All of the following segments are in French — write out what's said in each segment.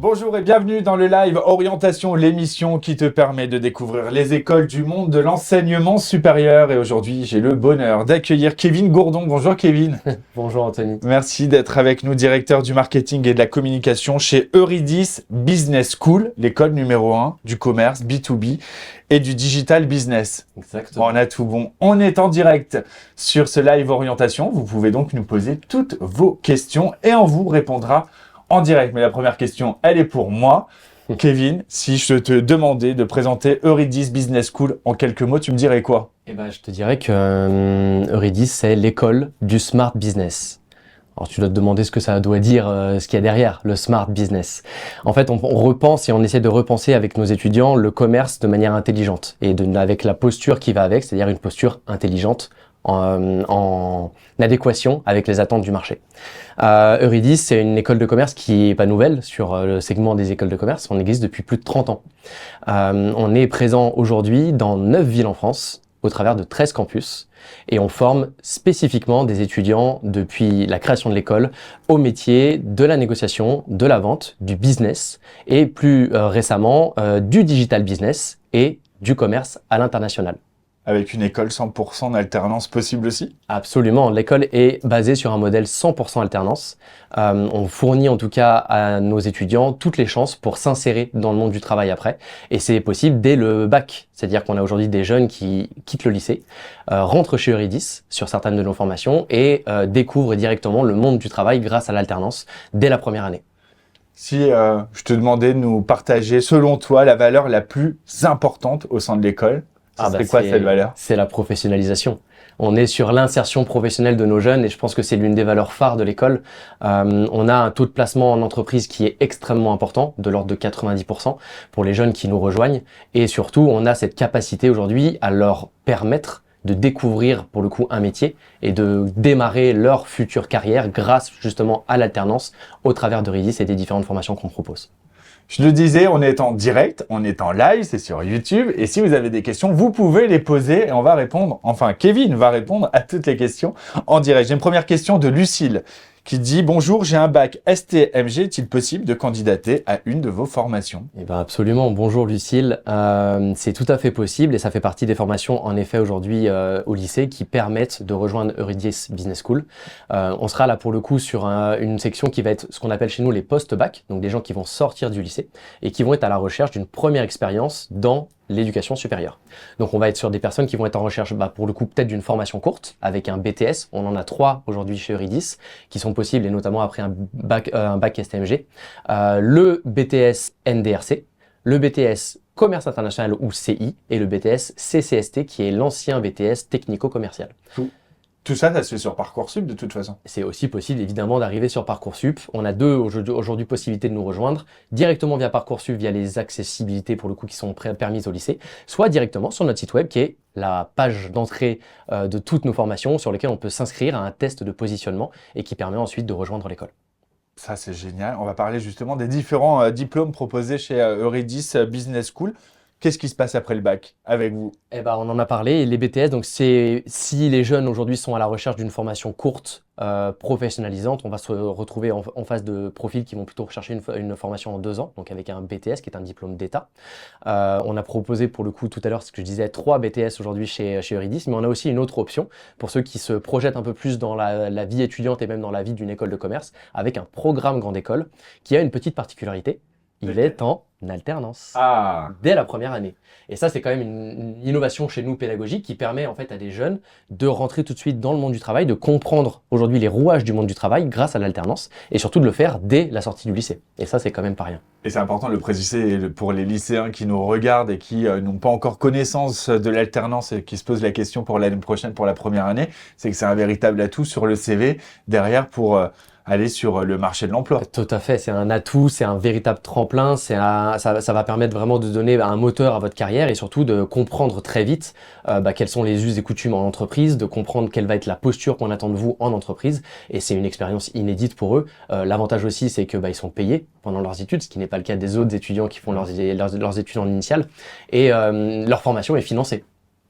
Bonjour et bienvenue dans le live Orientation, l'émission qui te permet de découvrir les écoles du monde de l'enseignement supérieur. Et aujourd'hui, j'ai le bonheur d'accueillir Kevin Gourdon. Bonjour Kevin. Bonjour Anthony. Merci d'être avec nous, directeur du marketing et de la communication chez Euridis Business School, l'école numéro 1 du commerce B2B et du digital business. Exactement. On a tout bon. On est en direct sur ce live Orientation. Vous pouvez donc nous poser toutes vos questions et on vous répondra en direct. Mais la première question, elle est pour moi. Kevin, si je te demandais de présenter Euridis Business School en quelques mots, tu me dirais quoi? Je te dirais que Euridis, c'est l'école du smart business. Alors tu dois te demander ce que ça doit dire, ce qu'il y a derrière le smart business. En fait, on repense et on essaie de repenser avec nos étudiants le commerce de manière intelligente et avec la posture qui va avec, c'est-à-dire une posture intelligente en adéquation avec les attentes du marché. Euridis, c'est une école de commerce qui est pas nouvelle sur le segment des écoles de commerce. On existe depuis plus de 30 ans. On est présent aujourd'hui dans 9 villes en France, au travers de 13 campus, et on forme spécifiquement des étudiants depuis la création de l'école au métier de la négociation, de la vente, du business, et plus récemment du digital business et du commerce à l'international. Avec une école 100% d'alternance possible aussi? Absolument, l'école est basée sur un modèle 100% alternance. On fournit en tout cas à nos étudiants toutes les chances pour s'insérer dans le monde du travail après. Et c'est possible dès le bac. C'est-à-dire qu'on a aujourd'hui des jeunes qui quittent le lycée, rentrent chez Euridis sur certaines de nos formations et découvrent directement le monde du travail grâce à l'alternance dès la première année. Si je te demandais de nous partager, selon toi, la valeur la plus importante au sein de l'école, c'est quoi cette valeur? C'est la professionnalisation. On est sur l'insertion professionnelle de nos jeunes et je pense que c'est l'une des valeurs phares de l'école. On a un taux de placement en entreprise qui est extrêmement important, de l'ordre de 90% pour les jeunes qui nous rejoignent. Et surtout, on a cette capacité aujourd'hui à leur permettre de découvrir pour le coup un métier et de démarrer leur future carrière grâce justement à l'alternance au travers d'Euridis et des différentes formations qu'on propose. Je le disais, on est en direct, on est en live, c'est sur YouTube. Et si vous avez des questions, vous pouvez les poser et on va répondre, enfin Kevin va répondre à toutes les questions en direct. J'ai une première question de Lucille qui dit « Bonjour, j'ai un bac STMG, est-il possible de candidater à une de vos formations ?» Absolument, bonjour Lucille, c'est tout à fait possible et ça fait partie des formations en effet aujourd'hui au lycée qui permettent de rejoindre Euridis Business School. On sera là pour le coup sur une section qui va être ce qu'on appelle chez nous les post-bac, donc des gens qui vont sortir du lycée et qui vont être à la recherche d'une première expérience dans l'éducation supérieure. Donc on va être sur des personnes qui vont être en recherche pour le coup peut-être d'une formation courte avec un BTS, on en a 3 aujourd'hui chez Euridis qui sont possibles et notamment après un bac STMG, le BTS NDRC, le BTS Commerce International ou CI et le BTS CCST qui est l'ancien BTS technico-commercial. Tout ça, ça se fait sur Parcoursup de toute façon. C'est aussi possible évidemment d'arriver sur Parcoursup. On a deux aujourd'hui possibilités de nous rejoindre, directement via Parcoursup, via les accessibilités pour le coup qui sont permises au lycée, soit directement sur notre site web qui est la page d'entrée de toutes nos formations sur lesquelles on peut s'inscrire à un test de positionnement et qui permet ensuite de rejoindre l'école. Ça, c'est génial. On va parler justement des différents diplômes proposés chez Euridis Business School. Qu'est-ce qui se passe après le bac avec vous? On en a parlé, les BTS, donc c'est si les jeunes aujourd'hui sont à la recherche d'une formation courte, professionnalisante, on va se retrouver en face de profils qui vont plutôt rechercher une formation en 2 ans, donc avec un BTS qui est un diplôme d'État. On a proposé pour le coup tout à l'heure, ce que je disais, 3 BTS aujourd'hui chez Euridis, mais on a aussi une autre option pour ceux qui se projettent un peu plus dans la vie étudiante et même dans la vie d'une école de commerce, avec un programme grande école qui a une petite particularité. Il est en alternance dès la première année. Et ça, c'est quand même une innovation chez nous pédagogique qui permet en fait à des jeunes de rentrer tout de suite dans le monde du travail, de comprendre aujourd'hui les rouages du monde du travail grâce à l'alternance et surtout de le faire dès la sortie du lycée. Et ça, c'est quand même pas rien. Et c'est important de le préciser pour les lycéens qui nous regardent et qui n'ont pas encore connaissance de l'alternance et qui se posent la question pour l'année prochaine, pour la première année, c'est que c'est un véritable atout sur le CV derrière pour aller sur le marché de l'emploi. Tout à fait, c'est un atout, c'est un véritable tremplin, ça va permettre vraiment de donner un moteur à votre carrière et surtout de comprendre très vite quels sont les us et coutumes en entreprise, de comprendre quelle va être la posture qu'on attend de vous en entreprise et c'est une expérience inédite pour eux. L'avantage aussi, c'est que ils sont payés pendant leurs études, ce qui n'est pas le cas des autres étudiants qui font leurs études en initiale et leur formation est financée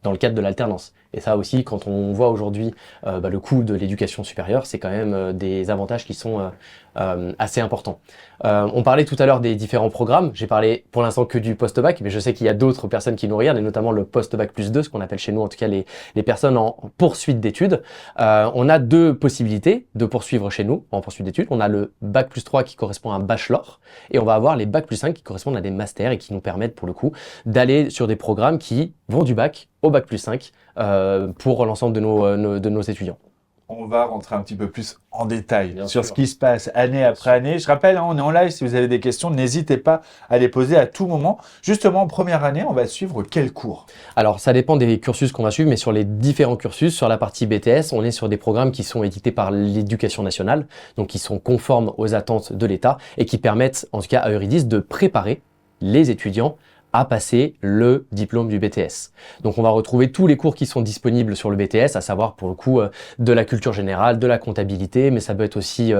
dans le cadre de l'alternance. Et ça aussi, quand on voit aujourd'hui le coût de l'éducation supérieure, c'est quand même des avantages qui sont assez importants. On parlait tout à l'heure des différents programmes. J'ai parlé pour l'instant que du post-bac, mais je sais qu'il y a d'autres personnes qui nous regardent, et notamment le post-bac plus 2, ce qu'on appelle chez nous en tout cas les personnes en poursuite d'études. On a deux possibilités de poursuivre chez nous en poursuite d'études. On a le bac plus 3 qui correspond à un bachelor, et on va avoir les bac plus 5 qui correspondent à des masters et qui nous permettent pour le coup d'aller sur des programmes qui vont du bac au bac plus 5 pour l'ensemble de nos étudiants. On va rentrer un petit peu plus en détail Bien sur sûr. ce qui se passe année après année. Je rappelle, on est en live, si vous avez des questions, n'hésitez pas à les poser à tout moment. Justement, en première année, on va suivre quel cours? Alors, ça dépend des cursus qu'on va suivre, mais sur les différents cursus, sur la partie BTS, on est sur des programmes qui sont édictés par l'Éducation nationale, donc qui sont conformes aux attentes de l'État et qui permettent, en tout cas à Eurydice, de préparer les étudiants à passer le diplôme du BTS. Donc on va retrouver tous les cours qui sont disponibles sur le BTS, à savoir pour le coup de la culture générale, de la comptabilité, mais ça peut être aussi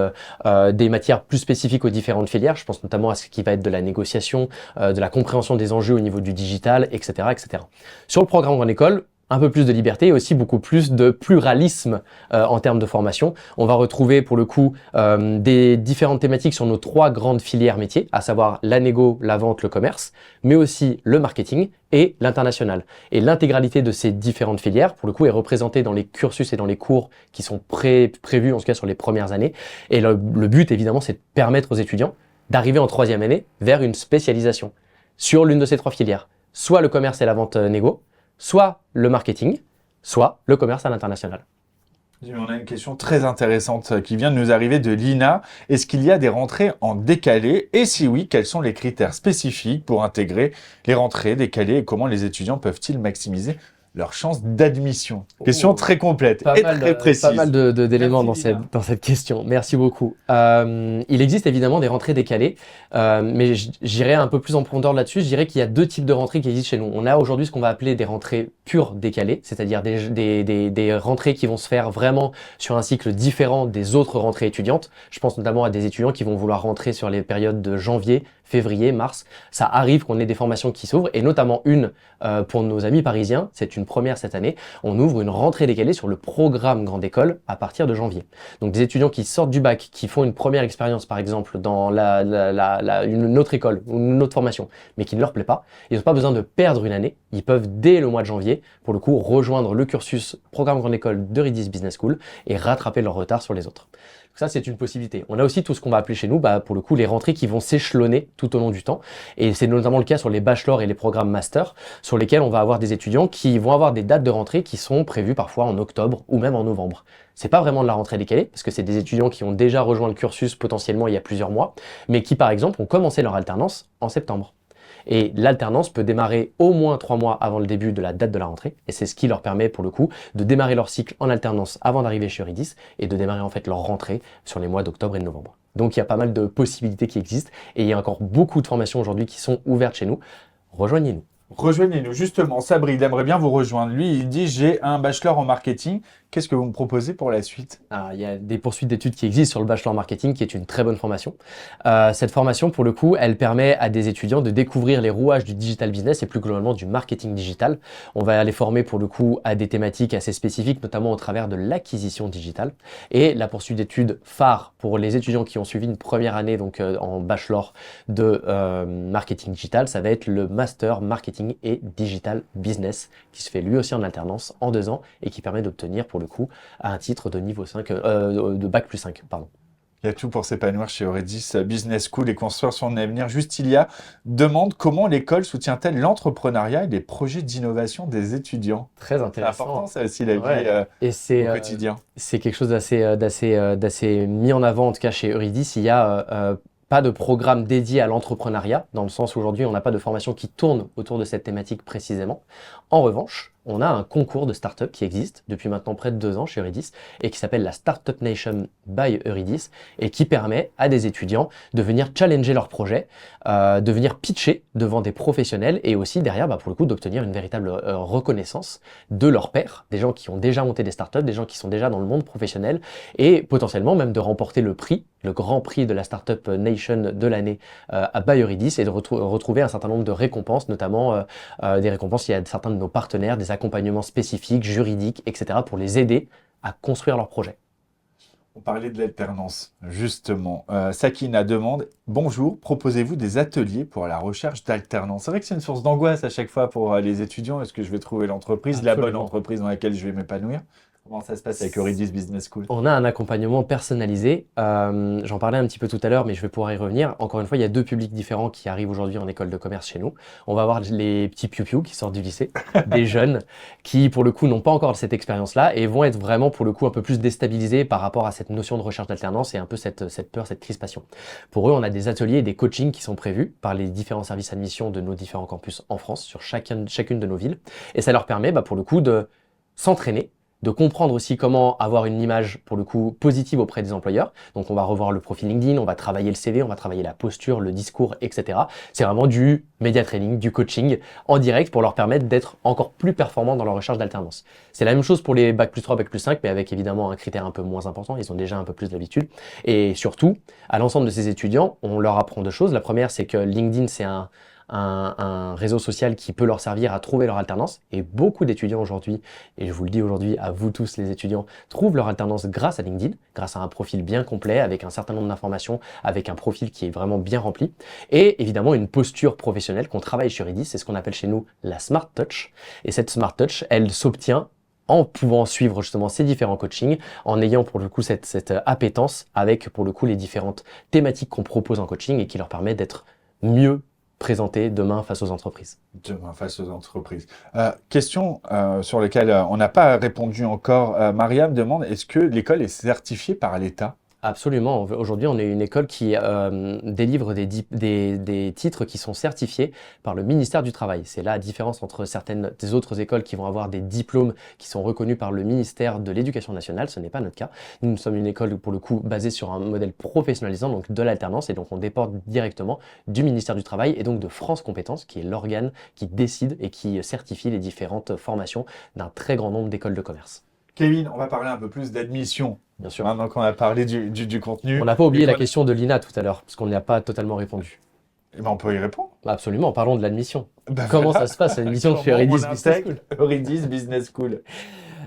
des matières plus spécifiques aux différentes filières. Je pense notamment à ce qui va être de la négociation, de la compréhension des enjeux au niveau du digital, etc., etc. Sur le programme Grande École, un peu plus de liberté et aussi beaucoup plus de pluralisme en termes de formation. On va retrouver pour le coup des différentes thématiques sur nos trois grandes filières métiers, à savoir la négo, la vente, le commerce, mais aussi le marketing et l'international. Et l'intégralité de ces différentes filières, pour le coup, est représentée dans les cursus et dans les cours qui sont prévus, en tout cas sur les premières années. Et le but, évidemment, c'est de permettre aux étudiants d'arriver en troisième année vers une spécialisation sur l'une de ces trois filières, soit le commerce et la vente négo, soit le marketing, soit le commerce à l'international. On a une question très intéressante qui vient de nous arriver de Lina. Est-ce qu'il y a des rentrées en décalé? Et si oui, quels sont les critères spécifiques pour intégrer les rentrées décalées et comment les étudiants peuvent-ils maximiser leurs chances d'admission? Question très complète et très précise. Pas mal d'éléments Merci, dans cette question. Merci beaucoup. Il existe évidemment des rentrées décalées, mais j'irai un peu plus en profondeur là-dessus. Je dirais qu'il y a deux types de rentrées qui existent chez nous. On a aujourd'hui ce qu'on va appeler des rentrées pures décalées, c'est-à-dire des rentrées qui vont se faire vraiment sur un cycle différent des autres rentrées étudiantes. Je pense notamment à des étudiants qui vont vouloir rentrer sur les périodes de janvier, février, mars. Ça arrive qu'on ait des formations qui s'ouvrent, et notamment une pour nos amis parisiens. C'est une première cette année. On ouvre une rentrée décalée sur le programme Grande École à partir de janvier. Donc des étudiants qui sortent du bac, qui font une première expérience par exemple dans une autre école ou une autre formation, mais qui ne leur plaît pas, ils n'ont pas besoin de perdre une année. Ils peuvent dès le mois de janvier, pour le coup, rejoindre le cursus programme Grande École d'Eurydice Business School et rattraper leur retard sur les autres. Ça, c'est une possibilité. On a aussi tout ce qu'on va appeler chez nous, pour le coup, les rentrées qui vont s'échelonner tout au long du temps. Et c'est notamment le cas sur les bachelors et les programmes master, sur lesquels on va avoir des étudiants qui vont avoir des dates de rentrée qui sont prévues parfois en octobre ou même en novembre. C'est pas vraiment de la rentrée décalée, parce que c'est des étudiants qui ont déjà rejoint le cursus potentiellement il y a plusieurs mois, mais qui, par exemple, ont commencé leur alternance en septembre. Et l'alternance peut démarrer au moins 3 mois avant le début de la date de la rentrée. Et c'est ce qui leur permet, pour le coup, de démarrer leur cycle en alternance avant d'arriver chez Eurydice et de démarrer en fait leur rentrée sur les mois d'octobre et de novembre. Donc il y a pas mal de possibilités qui existent et il y a encore beaucoup de formations aujourd'hui qui sont ouvertes chez nous. Rejoignez-nous. Rejoignez-nous. Justement, Sabri, il aimerait bien vous rejoindre. Lui, il dit, j'ai un bachelor en marketing. Qu'est-ce que vous me proposez pour la suite? Alors, il y a des poursuites d'études qui existent sur le bachelor marketing, qui est une très bonne formation. Cette formation, pour le coup, elle permet à des étudiants de découvrir les rouages du digital business et plus globalement du marketing digital. On va les former, pour le coup, à des thématiques assez spécifiques, notamment au travers de l'acquisition digitale. Et la poursuite d'études phare pour les étudiants qui ont suivi une première année donc en bachelor de marketing digital, ça va être le master marketing et digital business, qui se fait lui aussi en alternance en 2 ans et qui permet d'obtenir, pour le coup, à un titre de niveau 5, de bac plus 5, pardon. Il y a tout pour s'épanouir chez Eurydice Business School et construire son avenir. Justilia demande comment l'école soutient-elle l'entrepreneuriat et les projets d'innovation des étudiants? Très C'est intéressant. important, ça aussi, la vie Et c'est au quotidien. c'est quelque chose d'assez mis en avant, en tout cas chez Eurydice. Il y a pas de programme dédié à l'entrepreneuriat, dans le sens où aujourd'hui on n'a pas de formation qui tourne autour de cette thématique précisément. En revanche, on a un concours de start-up qui existe depuis maintenant près de 2 ans chez Eurydice et qui s'appelle la Startup Nation by Eurydice et qui permet à des étudiants de venir challenger leurs projets, de venir pitcher devant des professionnels et aussi derrière, pour le coup, d'obtenir une véritable reconnaissance de leurs pairs, des gens qui ont déjà monté des startups, des gens qui sont déjà dans le monde professionnel et potentiellement même de remporter le prix, le grand prix de la Startup Nation de l'année by Eurydice et de retrouver un certain nombre de récompenses, notamment des récompenses, il y a certains de nos partenaires, des accompagnements spécifiques, juridiques, etc. pour les aider à construire leur projet. On parlait de l'alternance, justement. Sakina demande, bonjour, proposez-vous des ateliers pour la recherche d'alternance? C'est vrai que c'est une source d'angoisse à chaque fois pour les étudiants. Est-ce que je vais trouver l'entreprise, la bonne Absolument. entreprise dans laquelle je vais m'épanouir? Comment ça se passe avec Eurydice Business School? On a un accompagnement personnalisé. J'en parlais un petit peu tout à l'heure, mais je vais pouvoir y revenir. Encore une fois, il y a 2 publics différents qui arrivent aujourd'hui en école de commerce chez nous. On va avoir les petits piou-piou qui sortent du lycée, des jeunes qui, pour le coup, n'ont pas encore cette expérience-là et vont être vraiment, pour le coup, un peu plus déstabilisés par rapport à cette notion de recherche d'alternance et un peu cette peur, cette crispation. Pour eux, on a des ateliers et des coachings qui sont prévus par les différents services admission de nos différents campus en France, sur chacune de nos villes. Et ça leur permet, pour le coup, de s'entraîner, de comprendre aussi comment avoir une image, pour le coup, positive auprès des employeurs. Donc, on va revoir le profil LinkedIn, on va travailler le CV, on va travailler la posture, le discours, etc. C'est vraiment du média training, du coaching en direct pour leur permettre d'être encore plus performants dans leur recherche d'alternance. C'est la même chose pour les Bac+3, Bac+5, mais avec évidemment un critère un peu moins important. Ils ont déjà un peu plus d'habitude. Et surtout, à l'ensemble de ces étudiants, on leur apprend 2 choses. La première, c'est que LinkedIn, c'est un réseau social qui peut leur servir à trouver leur alternance. Et beaucoup d'étudiants aujourd'hui, et je vous le dis aujourd'hui à vous tous les étudiants, trouvent leur alternance grâce à LinkedIn, grâce à un profil bien complet, avec un certain nombre d'informations, avec un profil qui est vraiment bien rempli. Et évidemment, une posture professionnelle qu'on travaille chez Eurydice, c'est ce qu'on appelle chez nous la Smart Touch. Et cette Smart Touch, elle s'obtient en pouvant suivre justement ces différents coachings, en ayant pour le coup cette appétence avec pour le coup les différentes thématiques qu'on propose en coaching et qui leur permet d'être mieux présentés demain face aux entreprises. Demain face aux entreprises. Question sur laquelle on n'a pas répondu encore. Mariam demande, est-ce que l'école est certifiée par l'État? Absolument. Aujourd'hui, on est une école qui délivre des titres qui sont certifiés par le ministère du Travail. C'est là la différence entre certaines des autres écoles qui vont avoir des diplômes qui sont reconnus par le ministère de l'Éducation nationale. Ce n'est pas notre cas. Nous sommes une école, pour le coup, basée sur un modèle professionnalisant, donc de l'alternance, et donc on dépend directement du ministère du Travail et donc de France Compétences, qui est l'organe qui décide et qui certifie les différentes formations d'un très grand nombre d'écoles de commerce. Kevin, on va parler un peu plus d'admission. Bien sûr. Maintenant qu'on a parlé du contenu. On n'a pas oublié la question de Lina tout à l'heure, parce qu'on n'y a pas totalement répondu. Eh ben, on peut y répondre. Absolument, parlons de l'admission. Ben Comment voilà. ça se passe, l'admission chez Comment Eurydice on Business intègre School? Eurydice Business School.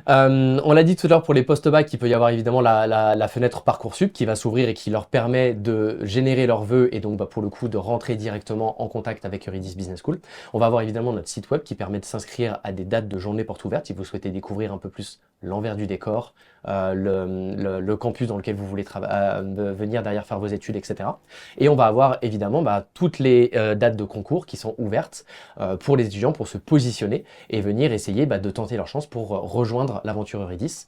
On l'a dit tout à l'heure pour les post-bac, il peut y avoir évidemment la fenêtre Parcoursup qui va s'ouvrir et qui leur permet de générer leurs vœux et donc pour le coup de rentrer directement en contact avec Eurydice Business School. On va avoir évidemment notre site web qui permet de s'inscrire à des dates de journée portes ouvertes si vous souhaitez découvrir un peu plus l'envers du décor, le campus dans lequel vous voulez venir derrière faire vos études, etc. Et on va avoir évidemment toutes les dates de concours qui sont ouvertes pour les étudiants pour se positionner et venir essayer de tenter leur chance pour rejoindre l'aventure Eurydice.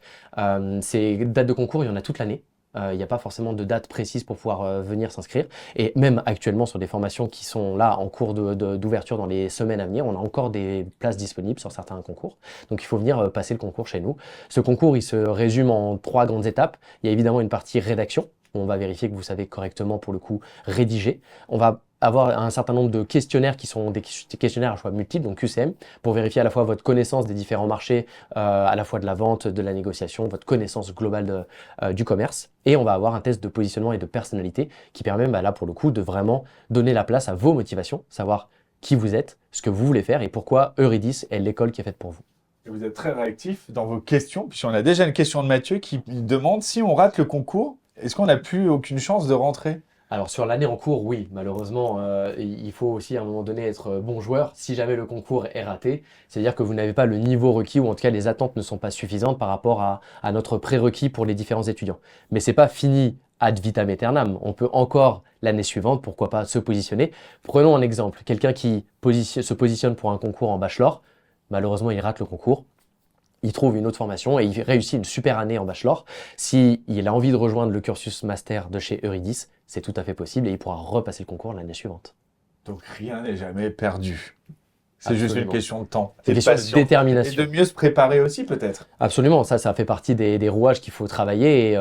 Ces dates de concours, il y en a toute l'année. Il n'y a pas forcément de date précise pour pouvoir venir s'inscrire. Et même actuellement sur des formations qui sont là en cours d'ouverture dans les semaines à venir, on a encore des places disponibles sur certains concours. Donc il faut venir passer le concours chez nous. Ce concours, il se résume en 3 grandes étapes. Il y a évidemment une partie rédaction. On va vérifier que vous savez correctement, pour le coup, rédiger. On va avoir un certain nombre de questionnaires qui sont des questionnaires à choix multiples, donc QCM, pour vérifier à la fois votre connaissance des différents marchés, à la fois de la vente, de la négociation, votre connaissance globale du commerce. Et on va avoir un test de positionnement et de personnalité qui permet là, pour le coup, de vraiment donner la place à vos motivations, savoir qui vous êtes, ce que vous voulez faire et pourquoi Eurydice est l'école qui est faite pour vous. Et vous êtes très réactif dans vos questions, puisqu'on a déjà une question de Mathieu qui demande si on rate le concours, est-ce qu'on n'a plus aucune chance de rentrer? Alors sur l'année en cours, oui, malheureusement, il faut aussi à un moment donné être bon joueur. Si jamais le concours est raté, c'est-à-dire que vous n'avez pas le niveau requis ou en tout cas les attentes ne sont pas suffisantes par rapport à notre prérequis pour les différents étudiants. Mais c'est pas fini ad vitam aeternam. On peut encore l'année suivante, pourquoi pas, se positionner. Prenons un exemple, quelqu'un qui se positionne pour un concours en bachelor, malheureusement il rate le concours. Il trouve une autre formation et il réussit une super année en bachelor. S'il a envie de rejoindre le cursus master de chez Eurydice, c'est tout à fait possible et il pourra repasser le concours l'année suivante. Donc rien n'est jamais perdu. C'est Absolument. juste une question de temps. C'est une question de détermination. Et de mieux se préparer aussi peut-être. Absolument, ça fait partie des rouages qu'il faut travailler et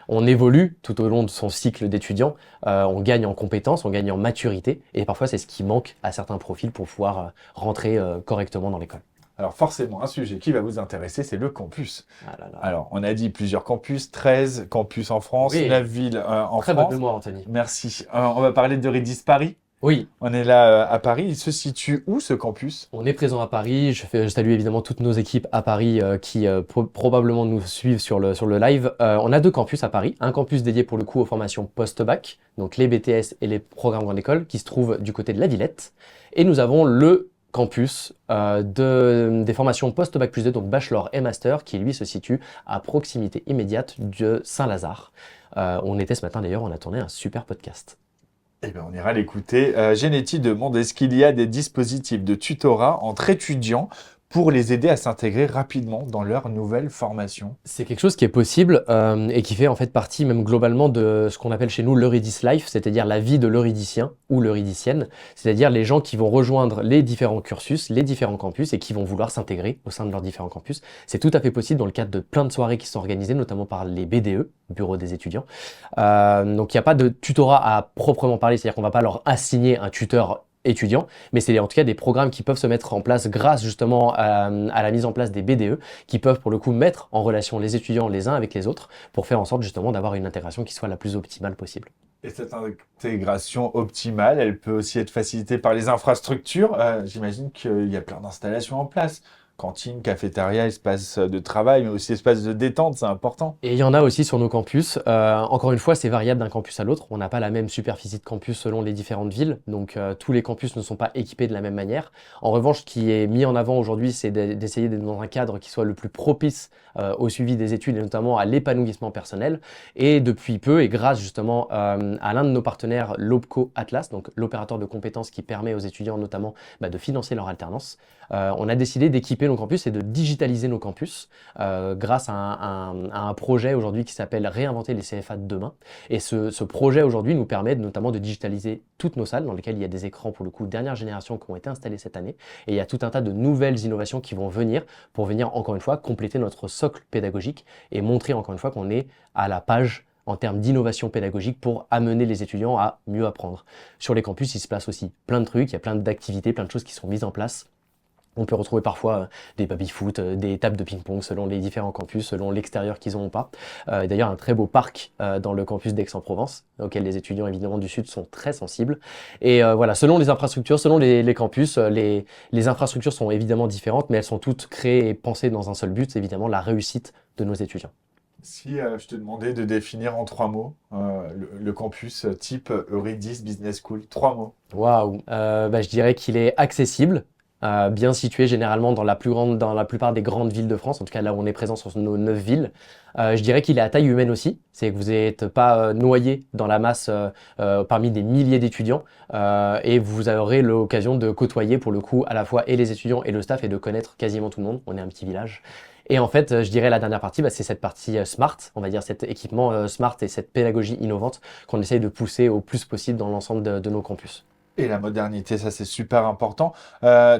on évolue tout au long de son cycle d'étudiant. On gagne en compétences, on gagne en maturité et parfois c'est ce qui manque à certains profils pour pouvoir rentrer correctement dans l'école. Alors forcément, un sujet qui va vous intéresser, c'est le campus. Ah là là. Alors, on a dit plusieurs campus, 13 campus en France, Oui. la ville en Très France. bonne mémoire, Anthony. Merci. On va parler d'Eurydice Paris. Oui, On est là à Paris. Il se situe où ce campus? on est présent à Paris. Je salue évidemment toutes nos équipes à Paris qui probablement nous suivent sur le live. On a deux campus à Paris. Un campus dédié pour le coup aux formations post-bac, donc les BTS et les programmes grande école, qui se trouvent du côté de la Villette. Et nous avons le campus des formations post-bac plus 2, donc bachelor et master, qui lui se situe à proximité immédiate de Saint-Lazare. On était ce matin d'ailleurs, on a tourné un super podcast. Eh bien, on ira l'écouter. Genetti demande, est-ce qu'il y a des dispositifs de tutorat entre étudiants pour les aider à s'intégrer rapidement dans leur nouvelle formation? C'est quelque chose qui est possible et qui fait en fait partie même globalement de ce qu'on appelle chez nous l'Eurydice Life, c'est-à-dire la vie de l'euridicien ou l'euridicienne, c'est-à-dire les gens qui vont rejoindre les différents cursus, les différents campus et qui vont vouloir s'intégrer au sein de leurs différents campus. C'est tout à fait possible dans le cadre de plein de soirées qui sont organisées, notamment par les BDE, Bureau des étudiants. Donc il n'y a pas de tutorat à proprement parler, c'est-à-dire qu'on ne va pas leur assigner un tuteur étudiants, mais c'est en tout cas des programmes qui peuvent se mettre en place grâce justement à la mise en place des BDE, qui peuvent pour le coup mettre en relation les étudiants les uns avec les autres pour faire en sorte justement d'avoir une intégration qui soit la plus optimale possible. Et cette intégration optimale, elle peut aussi être facilitée par les infrastructures. J'imagine qu'il y a plein d'installations en place. Cantine, cafétéria, espace de travail, mais aussi espace de détente, c'est important. Et il y en a aussi sur nos campus. Encore une fois, c'est variable d'un campus à l'autre. On n'a pas la même superficie de campus selon les différentes villes, donc tous les campus ne sont pas équipés de la même manière. En revanche, ce qui est mis en avant aujourd'hui, c'est d'essayer d'être dans un cadre qui soit le plus propice au suivi des études et notamment à l'épanouissement personnel. Et depuis peu, et grâce justement à l'un de nos partenaires, l'OPCO Atlas, donc l'opérateur de compétences qui permet aux étudiants notamment de financer leur alternance, on a décidé d'équiper nos campus et de digitaliser nos campus grâce à un projet aujourd'hui qui s'appelle Réinventer les CFA de demain. Et ce projet aujourd'hui nous permet notamment de digitaliser toutes nos salles dans lesquelles il y a des écrans pour le coup dernière génération qui ont été installés cette année. Et il y a tout un tas de nouvelles innovations qui vont venir pour venir encore une fois compléter notre socle pédagogique et montrer encore une fois qu'on est à la page en termes d'innovation pédagogique pour amener les étudiants à mieux apprendre. Sur les campus, il se passe aussi plein de trucs, il y a plein d'activités, plein de choses qui sont mises en place. On peut retrouver parfois des baby-foot, des tables de ping-pong selon les différents campus, selon l'extérieur qu'ils ont ou pas. D'ailleurs, un très beau parc dans le campus d'Aix-en-Provence, auquel les étudiants évidemment du Sud sont très sensibles. Et voilà, selon les infrastructures, selon les campus, les infrastructures sont évidemment différentes, mais elles sont toutes créées et pensées dans un seul but, c'est évidemment la réussite de nos étudiants. Si je te demandais de définir en 3 mots le campus type Eurydice Business School, 3 mots. Waouh, je dirais qu'il est accessible. Bien situé généralement dans la plupart des grandes villes de France, en tout cas là où on est présent sur nos 9 villes. Je dirais qu'il est à taille humaine aussi, c'est que vous n'êtes pas noyé dans la masse parmi des milliers d'étudiants et vous aurez l'occasion de côtoyer pour le coup à la fois et les étudiants et le staff et de connaître quasiment tout le monde. On est un petit village. Et en fait, je dirais la dernière partie, c'est cette partie smart, on va dire cet équipement smart et cette pédagogie innovante qu'on essaye de pousser au plus possible dans l'ensemble de nos campus. Et la modernité, ça c'est super important.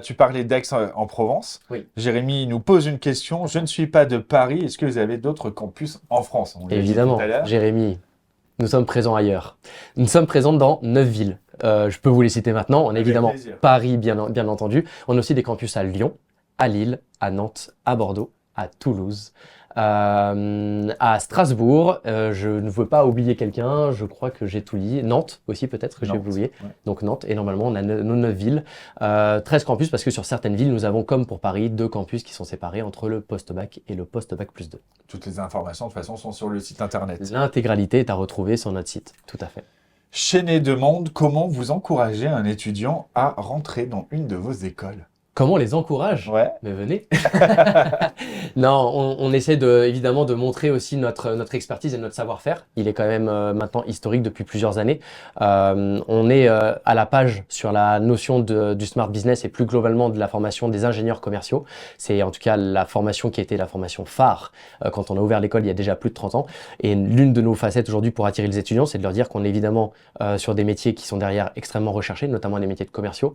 Tu parlais d'Aix en Provence. Oui. Jérémy nous pose une question. Je ne suis pas de Paris. Est-ce que vous avez d'autres campus en France? On l'a dit Évidemment, tout à l'heure. Jérémy, nous sommes présents ailleurs. Nous sommes présents dans 9 villes. Je peux vous les citer maintenant. On a Avec évidemment plaisir. Paris, bien entendu. On a aussi des campus à Lyon, à Lille, à Nantes, à Bordeaux, à Toulouse, à Strasbourg. Je ne veux pas oublier quelqu'un, je crois que j'ai tout dit. Nantes aussi peut-être que j'ai Nantes, oublié. ouais. Donc Nantes, et normalement on a nos 9 villes. 13 campus parce que sur certaines villes, nous avons comme pour Paris 2 campus qui sont séparés entre le post-bac et le post-bac plus 2. Toutes les informations de toute façon sont sur le site internet. L'intégralité est à retrouver sur notre site, tout à fait. Chéné demande comment vous encouragez un étudiant à rentrer dans une de vos écoles. Comment on les encourage? Ouais. Mais venez. Non, on essaie évidemment de montrer aussi notre expertise et notre savoir-faire. Il est quand même maintenant historique depuis plusieurs années. On est à la page sur la notion du smart business et plus globalement de la formation des ingénieurs commerciaux. C'est en tout cas la formation qui a été la formation phare quand on a ouvert l'école il y a déjà plus de 30 ans. Et l'une de nos facettes aujourd'hui pour attirer les étudiants, c'est de leur dire qu'on est évidemment sur des métiers qui sont derrière extrêmement recherchés, notamment les métiers de commerciaux.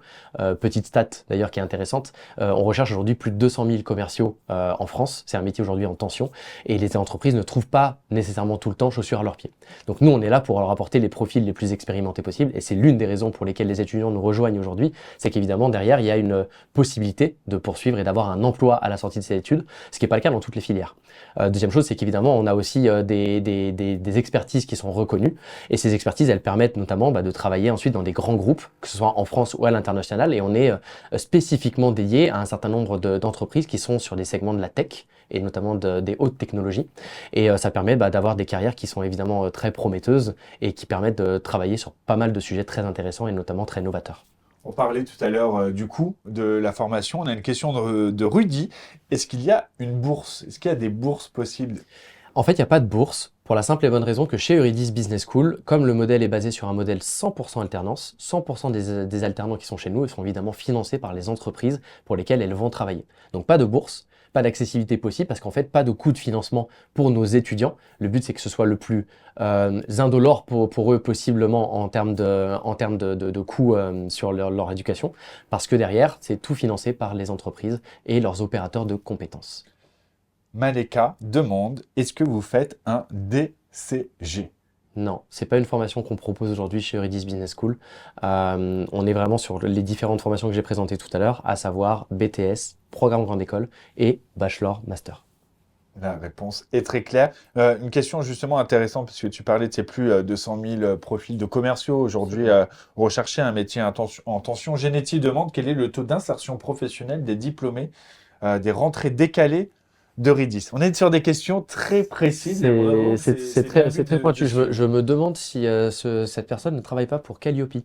Petite stat d'ailleurs qui est intéressante, intéressante. On recherche aujourd'hui plus de 200 000 commerciaux en France. C'est un métier aujourd'hui en tension et les entreprises ne trouvent pas nécessairement tout le temps chaussures à leurs pieds. Donc nous, on est là pour leur apporter les profils les plus expérimentés possibles et c'est l'une des raisons pour lesquelles les étudiants nous rejoignent aujourd'hui. C'est qu'évidemment, derrière, il y a une possibilité de poursuivre et d'avoir un emploi à la sortie de ces études, ce qui n'est pas le cas dans toutes les filières. Deuxième chose, c'est qu'évidemment, on a aussi des expertises qui sont reconnues et ces expertises, elles permettent notamment de travailler ensuite dans des grands groupes, que ce soit en France ou à l'international, et on est spécifiquement dédié à un certain nombre d'entreprises qui sont sur des segments de la tech et notamment des hautes technologies. Et ça permet d'avoir des carrières qui sont évidemment très prometteuses et qui permettent de travailler sur pas mal de sujets très intéressants et notamment très novateurs. On parlait tout à l'heure du coût de la formation. On a une question de Rudy. Est-ce qu'il y a une bourse? Est-ce qu'il y a des bourses possibles? En fait, il n'y a pas de bourse pour la simple et bonne raison que chez Euridis Business School, comme le modèle est basé sur un modèle 100% alternance, 100% des alternants qui sont chez nous, ils sont évidemment financés par les entreprises pour lesquelles elles vont travailler. Donc pas de bourse, pas d'accessibilité possible parce qu'en fait, pas de coût de financement pour nos étudiants. Le but, c'est que ce soit le plus indolore pour eux possiblement en termes de coûts sur leur éducation parce que derrière, c'est tout financé par les entreprises et leurs opérateurs de compétences. Maleka demande, est-ce que vous faites un DCG? Non, c'est pas une formation qu'on propose aujourd'hui chez Euridis Business School. On est vraiment sur les différentes formations que j'ai présentées tout à l'heure, à savoir BTS, programme grande école et bachelor master. La réponse est très claire. Une question justement intéressante, parce que tu parlais de ces plus de 100 000 profils de commerciaux aujourd'hui rechercher un métier en tension. Genetti demande quel est le taux d'insertion professionnelle des diplômés des rentrées décalées d'Euridis. On est sur des questions très précises. C'est très pointu. Je me demande si cette personne ne travaille pas pour Calliope.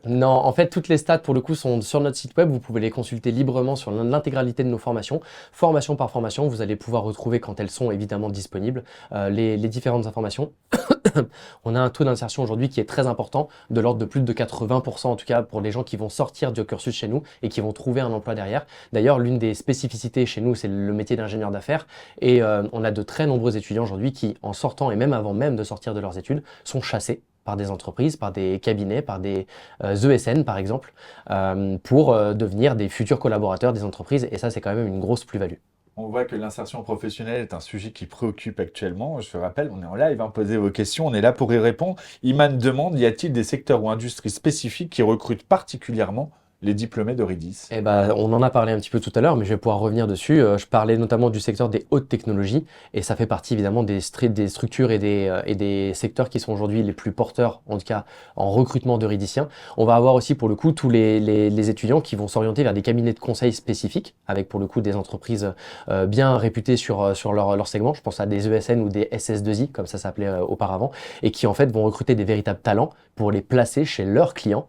Non, en fait, toutes les stats, pour le coup, sont sur notre site web. Vous pouvez les consulter librement sur l'intégralité de nos formations. Formation par formation, vous allez pouvoir retrouver, quand elles sont évidemment disponibles, les différentes informations. On a un taux d'insertion aujourd'hui qui est très important, de l'ordre de plus de 80% en tout cas pour les gens qui vont sortir du cursus chez nous et qui vont trouver un emploi derrière. D'ailleurs, l'une des spécificités chez nous, c'est le métier d'ingénieur d'affaires et on a de très nombreux étudiants aujourd'hui qui, en sortant et même avant même de sortir de leurs études, sont chassés par des entreprises, par des cabinets, par des ESN par exemple, pour devenir des futurs collaborateurs des entreprises et ça, c'est quand même une grosse plus-value. On voit que l'insertion professionnelle est un sujet qui préoccupe actuellement. Je te rappelle, on est en live, posez vos questions, on est là pour y répondre. Iman demande, y a-t-il des secteurs ou industries spécifiques qui recrutent particulièrement les diplômés d'Euridis? On en a parlé un petit peu tout à l'heure, mais je vais pouvoir revenir dessus. Je parlais notamment du secteur des hautes technologies, et ça fait partie évidemment des structures et des secteurs qui sont aujourd'hui les plus porteurs, en tout cas en recrutement d'Euridiciens. On va avoir aussi pour le coup tous les étudiants qui vont s'orienter vers des cabinets de conseil spécifiques, avec pour le coup des entreprises bien réputées sur leur segment. Je pense à des ESN ou des SS2I, comme ça s'appelait auparavant, et qui en fait vont recruter des véritables talents pour les placer chez leurs clients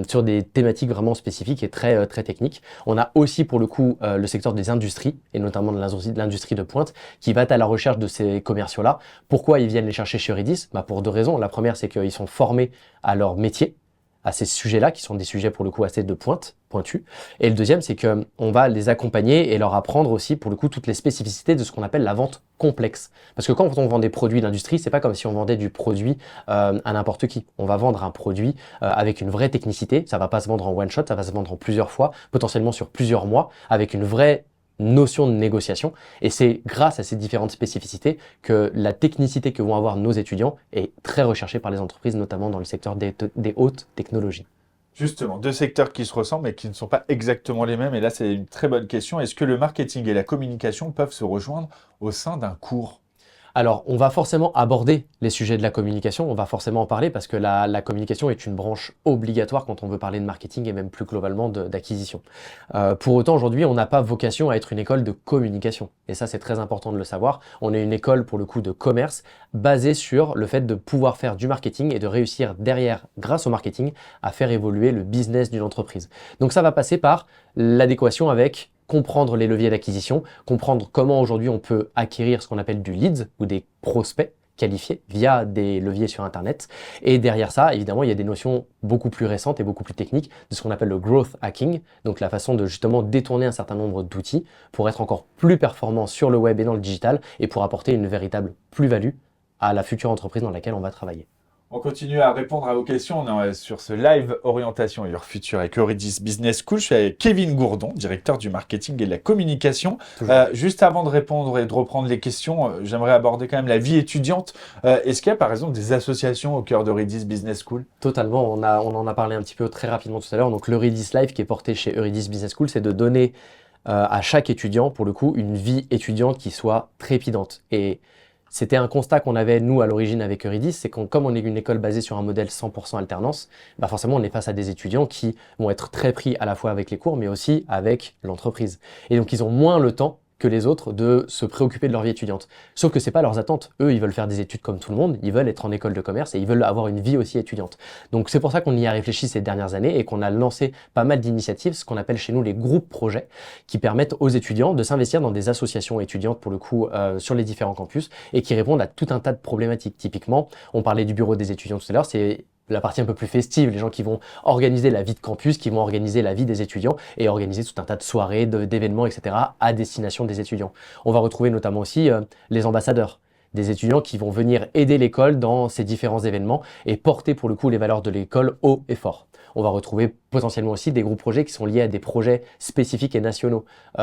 sur des thématiques vraiment spécifiques et très techniques. On a aussi pour le coup le secteur des industries et notamment de l'industrie de pointe qui va être à la recherche de ces commerciaux-là. Pourquoi ils viennent les chercher chez Euridis? Pour deux raisons. La première, c'est qu'ils sont formés à leur métier, à ces sujets-là qui sont des sujets pour le coup assez de pointus. Et le deuxième, c'est qu'on va les accompagner et leur apprendre aussi pour le coup toutes les spécificités de ce qu'on appelle la vente complexe. Parce que quand on vend des produits d'industrie, c'est pas comme si on vendait du produit à n'importe qui. On va vendre un produit avec une vraie technicité. Ça va pas se vendre en one shot, ça va se vendre en plusieurs fois, potentiellement sur plusieurs mois, avec une vraie notion de négociation et c'est grâce à ces différentes spécificités que la technicité que vont avoir nos étudiants est très recherchée par les entreprises, notamment dans le secteur des hautes technologies. Justement, deux secteurs qui se ressemblent mais qui ne sont pas exactement les mêmes et là c'est une très bonne question. Est-ce que le marketing et la communication peuvent se rejoindre au sein d'un cours? Alors, on va forcément aborder les sujets de la communication, on va forcément en parler parce que la communication est une branche obligatoire quand on veut parler de marketing et même plus globalement d'acquisition. Pour autant, aujourd'hui, on n'a pas vocation à être une école de communication. Et ça, c'est très important de le savoir. On est une école, pour le coup, de commerce basée sur le fait de pouvoir faire du marketing et de réussir derrière, grâce au marketing, à faire évoluer le business d'une entreprise. Donc, ça va passer par l'adéquation avec comprendre les leviers d'acquisition, comprendre comment aujourd'hui on peut acquérir ce qu'on appelle du leads ou des prospects qualifiés via des leviers sur Internet. Et derrière ça, évidemment, il y a des notions beaucoup plus récentes et beaucoup plus techniques de ce qu'on appelle le growth hacking, donc la façon de justement détourner un certain nombre d'outils pour être encore plus performant sur le web et dans le digital et pour apporter une véritable plus-value à la future entreprise dans laquelle on va travailler. On continue à répondre à vos questions. On est sur ce live orientation et leur futur avec Eurydice Business School. Je suis avec Kevin Gourdon, directeur du marketing et de la communication. Juste avant de répondre et de reprendre les questions, j'aimerais aborder quand même la vie étudiante. Est-ce qu'il y a par exemple des associations au cœur d'Eurydice Business School? Totalement, on en a parlé un petit peu très rapidement tout à l'heure. Donc l'Eurydice Life qui est porté chez Eurydice Business School, c'est de donner à chaque étudiant, pour le coup, une vie étudiante qui soit trépidante. Et c'était un constat qu'on avait, nous, à l'origine avec Eurydice, c'est que comme on est une école basée sur un modèle 100% alternance, bah forcément, on est face à des étudiants qui vont être très pris à la fois avec les cours, mais aussi avec l'entreprise. Et donc, ils ont moins le temps que les autres de se préoccuper de leur vie étudiante. Sauf que c'est pas leurs attentes. Eux, ils veulent faire des études comme tout le monde, ils veulent être en école de commerce et ils veulent avoir une vie aussi étudiante. Donc c'est pour ça qu'on y a réfléchi ces dernières années et qu'on a lancé pas mal d'initiatives, ce qu'on appelle chez nous les groupes projets, qui permettent aux étudiants de s'investir dans des associations étudiantes pour le coup sur les différents campus et qui répondent à tout un tas de problématiques. Typiquement, on parlait du bureau des étudiants tout à l'heure, c'est la partie un peu plus festive, les gens qui vont organiser la vie de campus, qui vont organiser la vie des étudiants et organiser tout un tas de soirées, d'événements, etc. à destination des étudiants. On va retrouver notamment aussi les ambassadeurs, des étudiants qui vont venir aider l'école dans ces différents événements et porter pour le coup les valeurs de l'école haut et fort. On va retrouver potentiellement aussi des groupes projets qui sont liés à des projets spécifiques et nationaux. On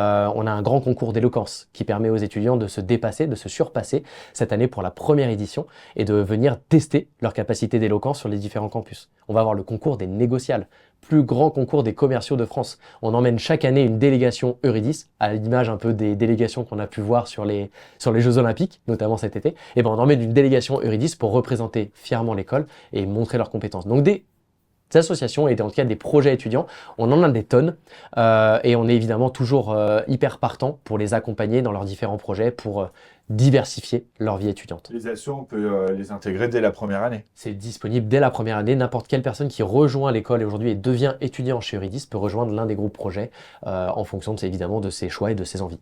a un grand concours d'éloquence qui permet aux étudiants de se dépasser, de se surpasser cette année pour la première édition et de venir tester leur capacité d'éloquence sur les différents campus. On va avoir le concours des négociales, plus grand concours des commerciaux de France. On emmène chaque année une délégation Eurydice, à l'image un peu des délégations qu'on a pu voir sur les Jeux Olympiques, notamment cet été. Et ben on emmène une délégation Eurydice pour représenter fièrement l'école et montrer leurs compétences. Donc des associations et en tout cas des projets étudiants, on en a des tonnes et on est évidemment toujours hyper partant pour les accompagner dans leurs différents projets pour diversifier leur vie étudiante. Les assos, on peut les intégrer dès la première année. C'est disponible dès la première année. N'importe quelle personne qui rejoint l'école aujourd'hui et devient étudiant chez Eurydice peut rejoindre l'un des groupes projets en fonction évidemment de ses choix et de ses envies.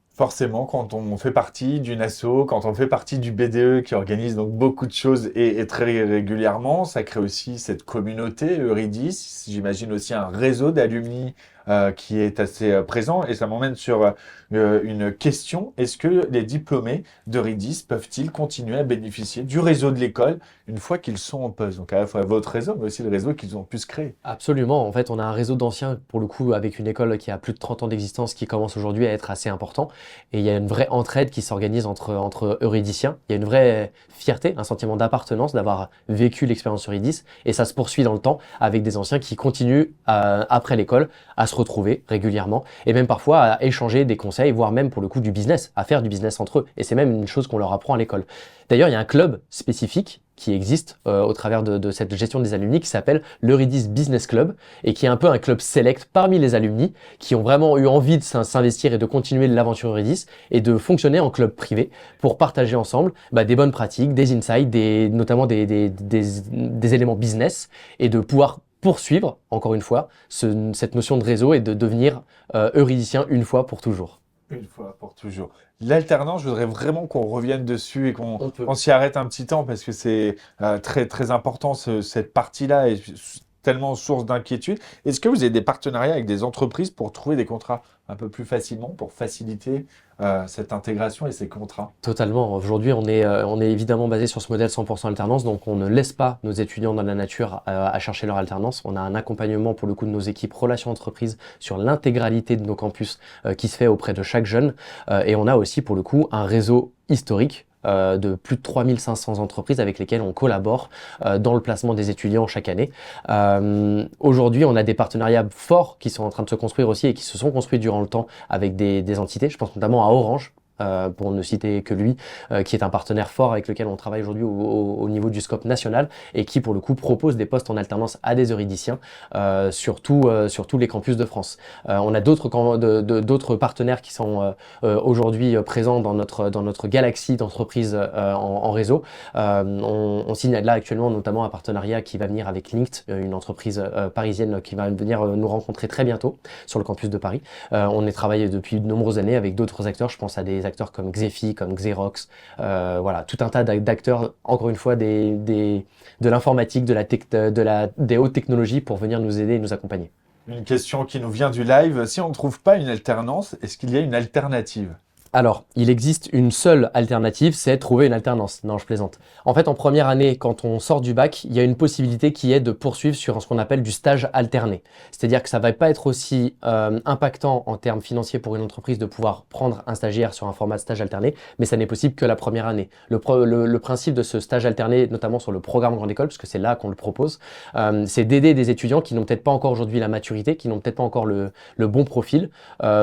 Forcément, quand on fait partie d'une asso, quand on fait partie du BDE qui organise donc beaucoup de choses et très régulièrement, ça crée aussi cette communauté Eurydice. J'imagine aussi un réseau d'alumni qui est assez présent. Et ça m'emmène sur une question. Est-ce que les diplômés d'Eurydice peuvent-ils continuer à bénéficier du réseau de l'école une fois qu'ils sont en poste? Donc à la fois votre réseau, mais aussi le réseau qu'ils ont pu se créer. Absolument. En fait, on a un réseau d'anciens, pour le coup, avec une école qui a plus de 30 ans d'existence, qui commence aujourd'hui à être assez important. Et il y a une vraie entraide qui s'organise entre eurydiциens. Il y a une vraie fierté, un sentiment d'appartenance d'avoir vécu l'expérience Eurydice. Et ça se poursuit dans le temps avec des anciens qui continuent, après l'école, à se retrouver régulièrement et même parfois à échanger des conseils, voire même pour le coup du business, à faire du business entre eux. Et c'est même une chose qu'on leur apprend à l'école. D'ailleurs, il y a un club spécifique qui existe au travers de cette gestion des alumni qui s'appelle l'Eurydice Business Club et qui est un peu un club select parmi les alumni qui ont vraiment eu envie de s'investir et de continuer l'aventure Eurydice et de fonctionner en club privé pour partager ensemble des bonnes pratiques, des insights, notamment des éléments business et de pouvoir poursuivre, encore une fois, cette notion de réseau et de devenir eurydycien une fois pour toujours. Une fois pour toujours. L'alternance, je voudrais vraiment qu'on revienne dessus et qu'on On s'y arrête un petit temps parce que c'est très, très important cette partie-là et tellement source d'inquiétude. Est-ce que vous avez des partenariats avec des entreprises pour trouver des contrats un peu plus facilement, pour faciliter cette intégration et ces contrats? Totalement. Aujourd'hui, on est évidemment basé sur ce modèle 100% alternance, donc on ne laisse pas nos étudiants dans la nature à chercher leur alternance. On a un accompagnement pour le coup de nos équipes relations entreprises sur l'intégralité de nos campus qui se fait auprès de chaque jeune. Et on a aussi pour le coup un réseau historique de plus de 3500 entreprises avec lesquelles on collabore dans le placement des étudiants chaque année. Aujourd'hui, on a des partenariats forts qui sont en train de se construire aussi et qui se sont construits durant le temps avec des entités. Je pense notamment à Orange, pour ne citer que lui, qui est un partenaire fort avec lequel on travaille aujourd'hui au niveau du scope national et qui pour le coup propose des postes en alternance à des eurydyciens sur tous les campus de France. On a d'autres partenaires qui sont aujourd'hui présents dans notre galaxie d'entreprises en réseau. On signe là actuellement notamment un partenariat qui va venir avec Linked, une entreprise parisienne qui va venir nous rencontrer très bientôt sur le campus de Paris. On est travaillé depuis de nombreuses années avec d'autres acteurs, je pense à des acteurs comme Xefi, comme Xerox, voilà, tout un tas d'acteurs, encore une fois, de l'informatique, des hautes technologies pour venir nous aider et nous accompagner. Une question qui nous vient du live. Si on ne trouve pas une alternance, est-ce qu'il y a une alternative? Alors, il existe une seule alternative, c'est trouver une alternance. Non, je plaisante. En fait, en première année, quand on sort du bac, il y a une possibilité qui est de poursuivre sur ce qu'on appelle du stage alterné. C'est-à-dire que ça va pas être aussi impactant en termes financiers pour une entreprise de pouvoir prendre un stagiaire sur un format de stage alterné, mais ça n'est possible que la première année. Le principe de ce stage alterné, notamment sur le programme Grande École, parce que c'est là qu'on le propose, c'est d'aider des étudiants qui n'ont peut-être pas encore aujourd'hui la maturité, qui n'ont peut-être pas encore le bon profil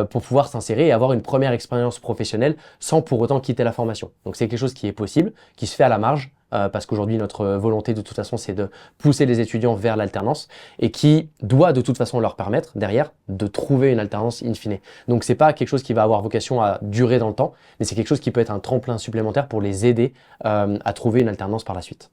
pour pouvoir s'insérer et avoir une première expérience professionnelle sans pour autant quitter la formation. Donc c'est quelque chose qui est possible, qui se fait à la marge, parce qu'aujourd'hui notre volonté de toute façon c'est de pousser les étudiants vers l'alternance et qui doit de toute façon leur permettre derrière de trouver une alternance in fine. Donc c'est pas quelque chose qui va avoir vocation à durer dans le temps, mais c'est quelque chose qui peut être un tremplin supplémentaire pour les aider à trouver une alternance par la suite.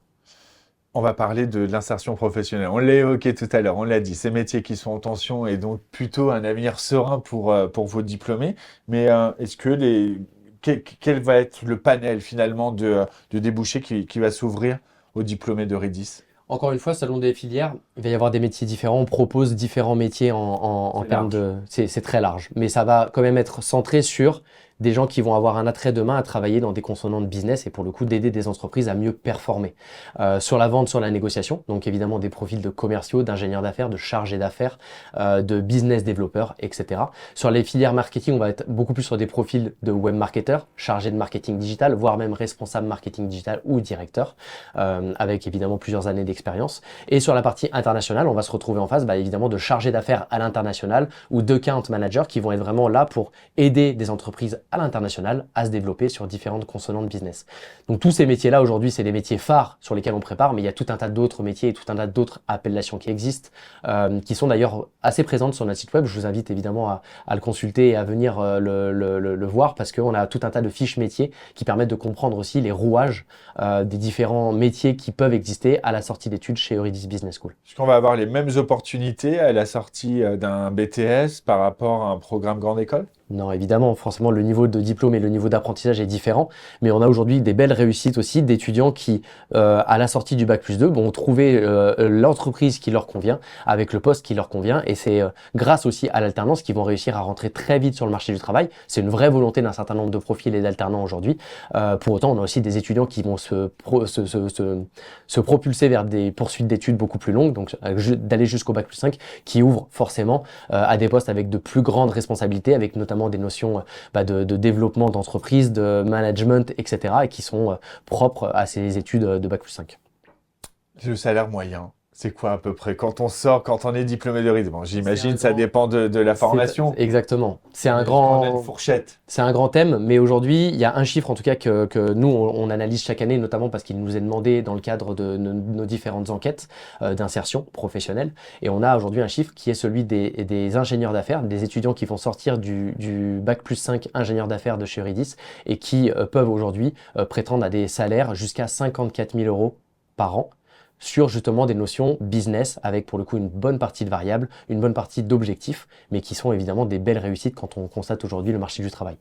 On va parler de l'insertion professionnelle. On l'a évoqué tout à l'heure, on l'a dit, ces métiers qui sont en tension et donc plutôt un avenir serein pour vos diplômés. Mais est-ce que quel va être le panel finalement de débouchés qui va s'ouvrir aux diplômés de Redis? Encore une fois, selon des filières, il va y avoir des métiers différents. On propose différents métiers en C'est termes large. de... C'est très large, mais ça va quand même être centré sur des gens qui vont avoir un attrait demain à travailler dans des consonantes business et pour le coup d'aider des entreprises à mieux performer. Sur la vente, sur la négociation, donc évidemment des profils de commerciaux, d'ingénieurs d'affaires, de chargés d'affaires, de business développeurs, etc. Sur les filières marketing, on va être beaucoup plus sur des profils de web marketeurs, chargés de marketing digital, voire même responsables marketing digital ou directeurs, avec évidemment plusieurs années d'expérience. Et sur la partie internationale, on va se retrouver en face évidemment de chargés d'affaires à l'international ou d'account managers qui vont être vraiment là pour aider des entreprises à l'international à se développer sur différentes consonantes business. Donc tous ces métiers-là aujourd'hui, c'est des métiers phares sur lesquels on prépare, mais il y a tout un tas d'autres métiers et tout un tas d'autres appellations qui existent, qui sont d'ailleurs assez présentes sur notre site web. Je vous invite évidemment à le consulter et à venir le voir parce qu'on a tout un tas de fiches métiers qui permettent de comprendre aussi les rouages des différents métiers qui peuvent exister à la sortie d'études chez Euridis Business School. Est-ce qu'on va avoir les mêmes opportunités à la sortie d'un BTS par rapport à un programme grande école? Non, évidemment, forcément, le niveau de diplôme et le niveau d'apprentissage est différent, mais on a aujourd'hui des belles réussites aussi d'étudiants qui, à la sortie du Bac+2, vont trouver l'entreprise qui leur convient, avec le poste qui leur convient, et c'est grâce aussi à l'alternance qu'ils vont réussir à rentrer très vite sur le marché du travail. C'est une vraie volonté d'un certain nombre de profils et d'alternants aujourd'hui. Pour autant, on a aussi des étudiants qui vont se propulser vers des poursuites d'études beaucoup plus longues, donc d'aller jusqu'au Bac+5, qui ouvrent forcément à des postes avec de plus grandes responsabilités, avec notamment des notions de développement d'entreprise, de management, etc. et qui sont propres à ces études de Bac+5. Le salaire moyen, c'est quoi à peu près quand on sort, quand on est diplômé de RIDS? Bon, j'imagine ça grand- dépend de la formation. Exactement. C'est un Est-ce qu'on a une grand... fourchette. C'est un grand thème, mais aujourd'hui, il y a un chiffre en tout cas que nous, on analyse chaque année, notamment parce qu'il nous est demandé dans le cadre de nos différentes enquêtes d'insertion professionnelle. Et on a aujourd'hui un chiffre qui est celui des ingénieurs d'affaires, des étudiants qui vont sortir du Bac+5 ingénieurs d'affaires de chez Euridis et qui peuvent aujourd'hui prétendre à des salaires jusqu'à 54 000 euros par an sur justement des notions business avec pour le coup une bonne partie de variables, une bonne partie d'objectifs, mais qui sont évidemment des belles réussites quand on constate aujourd'hui le marché du travail.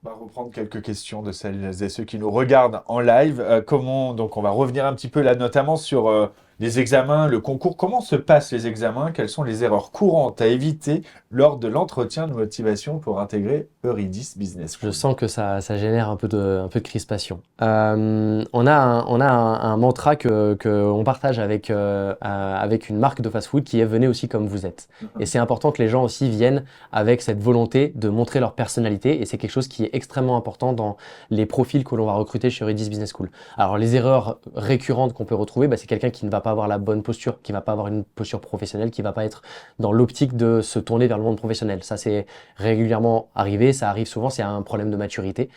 On va reprendre quelques questions de celles et ceux qui nous regardent en live. Donc on va revenir un petit peu là, notamment sur les examens, le concours. Comment se passent les examens? Quelles sont les erreurs courantes à éviter lors de l'entretien de motivation pour intégrer Euridis Business Je School? sens que ça génère un peu de crispation. On a un mantra qu'on partage avec une marque de fast-food qui est venez aussi comme vous êtes. Et c'est important que les gens aussi viennent avec cette volonté de montrer leur personnalité et c'est quelque chose qui est extrêmement important dans les profils que l'on va recruter chez Euridis Business School. Alors les erreurs récurrentes qu'on peut retrouver, c'est quelqu'un qui ne va pas avoir la bonne posture, qui va pas avoir une posture professionnelle, qui va pas être dans l'optique de se tourner vers le monde professionnel. Ça c'est régulièrement arrivé, ça arrive souvent, c'est un problème de maturité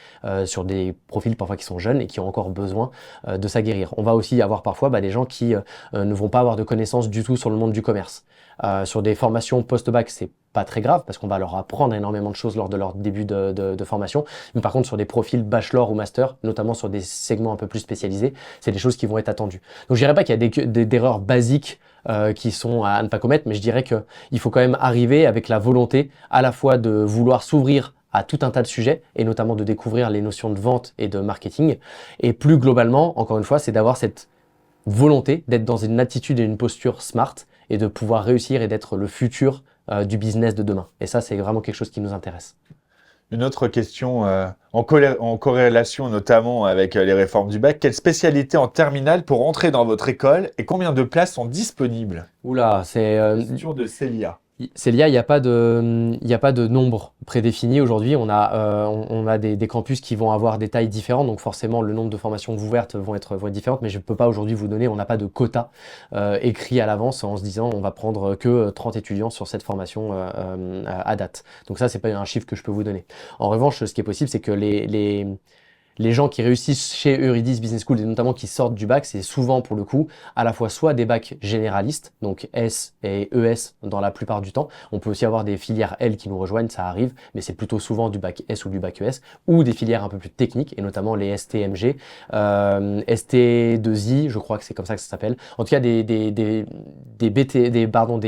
sur des profils parfois qui sont jeunes et qui ont encore besoin de s'aguerrir. On va aussi avoir parfois des gens qui ne vont pas avoir de connaissances du tout sur le monde du commerce. Sur des formations post-bac, c'est pas très grave parce qu'on va leur apprendre énormément de choses lors de leur début de formation. Mais par contre, sur des profils bachelor ou master, notamment sur des segments un peu plus spécialisés, c'est des choses qui vont être attendues. Donc je dirais pas qu'il y a des erreurs basiques qui sont à ne pas commettre, mais je dirais qu'il faut quand même arriver avec la volonté à la fois de vouloir s'ouvrir à tout un tas de sujets et notamment de découvrir les notions de vente et de marketing. Et plus globalement, encore une fois, c'est d'avoir cette volonté d'être dans une attitude et une posture smart et de pouvoir réussir et d'être le futur du business de demain. Et ça, c'est vraiment quelque chose qui nous intéresse. Une autre question en corrélation notamment avec les réformes du bac. Quelle spécialité en terminale pour entrer dans votre école et combien de places sont disponibles? Oula, Question de Célia. Célia, il y a pas de nombre prédéfini. Aujourd'hui, on a des campus qui vont avoir des tailles différentes, donc forcément le nombre de formations ouvertes vont être différentes, mais je ne peux pas aujourd'hui vous donner, on n'a pas de quota écrit à l'avance en se disant on va prendre que 30 étudiants sur cette formation à date. Donc ça, c'est pas un chiffre que je peux vous donner. En revanche, ce qui est possible, c'est que les gens qui réussissent chez Eurydice Business School et notamment qui sortent du bac, c'est souvent pour le coup à la fois soit des bacs généralistes, donc S et ES dans la plupart du temps. On peut aussi avoir des filières L qui nous rejoignent, ça arrive, mais c'est plutôt souvent du bac S ou du bac ES, ou des filières un peu plus techniques et notamment les STMG, ST2I, je crois que c'est comme ça que ça s'appelle. En tout cas, des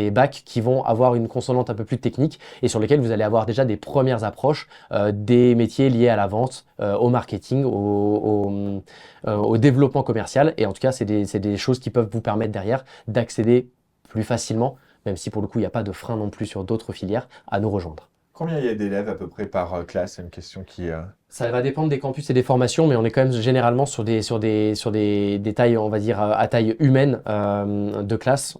bacs qui vont avoir une consonante un peu plus technique et sur lesquels vous allez avoir déjà des premières approches des métiers liés à la vente, au marketing, au développement commercial. Et en tout cas, c'est des choses qui peuvent vous permettre derrière d'accéder plus facilement, même si pour le coup, il n'y a pas de frein non plus sur d'autres filières, à nous rejoindre. Combien il y a d'élèves à peu près par classe? C'est une question qui... Ça va dépendre des campus et des formations, mais on est quand même généralement sur des tailles, on va dire, à taille humaine de classe.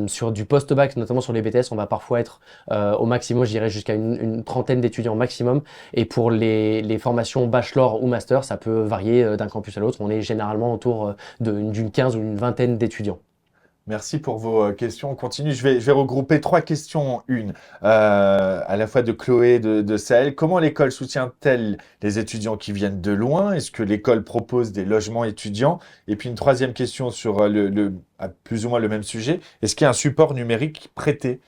Sur du post-bac, notamment sur les BTS, on va parfois être au maximum, je dirais, jusqu'à une trentaine d'étudiants maximum. Et pour les formations bachelor ou master, ça peut varier d'un campus à l'autre. On est généralement autour d'une quinze ou une vingtaine d'étudiants. Merci pour vos questions. On continue. Je vais regrouper trois questions en une, à la fois de Chloé, de Sahel. Comment l'école soutient-elle les étudiants qui viennent de loin? Est-ce que l'école propose des logements étudiants? Et puis une troisième question sur à plus ou moins le même sujet. Est-ce qu'il y a un support numérique prêté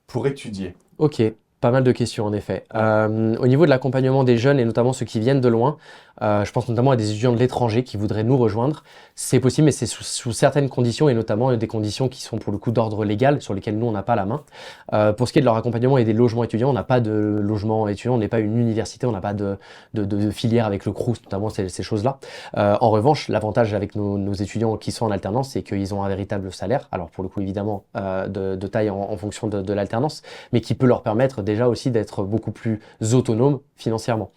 pour étudier? Ok, pas mal de questions en effet. Au niveau de l'accompagnement des jeunes et notamment ceux qui viennent de loin, je pense notamment à des étudiants de l'étranger qui voudraient nous rejoindre. C'est possible, mais c'est sous certaines conditions et notamment des conditions qui sont pour le coup d'ordre légal sur lesquelles nous on n'a pas la main. Pour ce qui est de leur accompagnement et des logements étudiants, on n'a pas de logement étudiant, on n'est pas une université, on n'a pas de filière avec le Crous, notamment ces choses-là. En revanche, l'avantage avec nos étudiants qui sont en alternance, c'est qu'ils ont un véritable salaire. Alors pour le coup évidemment de taille en fonction de l'alternance, mais qui peut leur permettre déjà aussi d'être beaucoup plus autonomes financièrement.